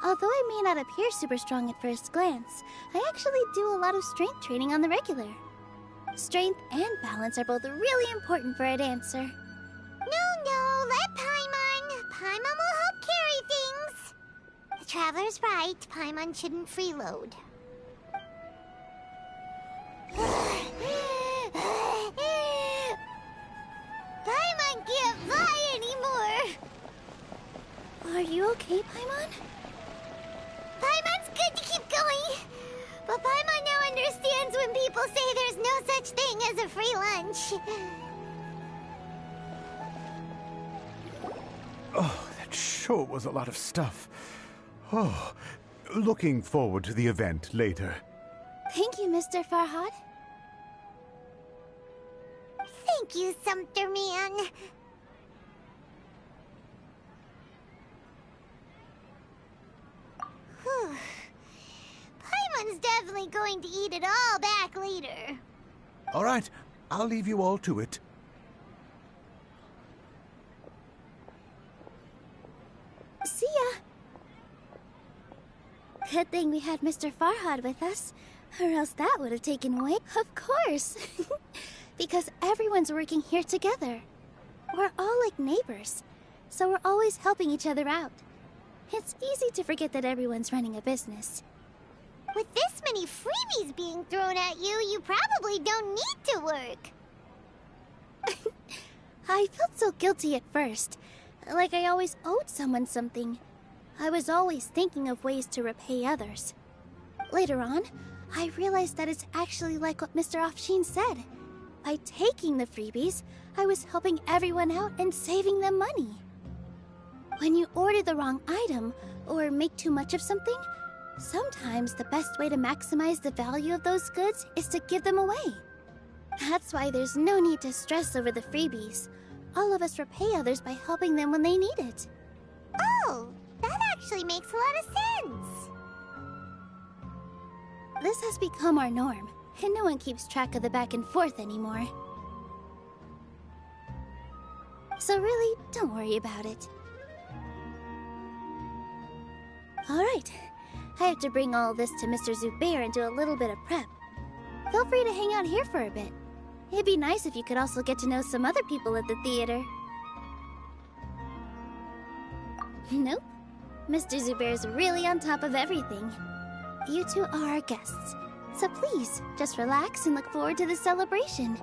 Although I may not appear super strong at first glance, I actually do a lot of strength training on the regular. Strength and balance are both really important for a dancer. No, let Paimon. Paimon will help carry things. The Traveler's right. Paimon shouldn't freeload. Paimon can't fly anymore. Are you okay, Paimon? Paimon's good to keep going, but Well, Paimon now understands when people say there's no such thing as a free lunch. Oh, that sure was a lot of stuff. Oh, looking forward to the event later. Thank you, Mr. Farhad. Thank you, Sumpter Man. Whew. Paimon's definitely going to eat it all back later. All right, I'll leave you all to it. See ya. Good thing we had Mr. Farhad with us, or else that would have taken away. Of course. Because everyone's working here together. We're all like neighbors, so we're always helping each other out. It's easy to forget that everyone's running a business. With this many freebies being thrown at you, you probably don't need to work. I felt so guilty at first, like I always owed someone something. I was always thinking of ways to repay others. Later on, I realized that it's actually like what Mr. Afshin said. By taking the freebies, I was helping everyone out and saving them money. When you order the wrong item, or make too much of something, sometimes the best way to maximize the value of those goods is to give them away. That's why there's no need to stress over the freebies. All of us repay others by helping them when they need it. Oh, that actually makes a lot of sense. This has become our norm, and no one keeps track of the back and forth anymore. So really, don't worry about it. Alright, I have to bring all this to Mr. Zubair and do a little bit of prep. Feel free to hang out here for a bit. It'd be nice if you could also get to know some other people at the theater. Nope. Mr. Zubair's really on top of everything. You two are our guests, so please, just relax and look forward to the celebration.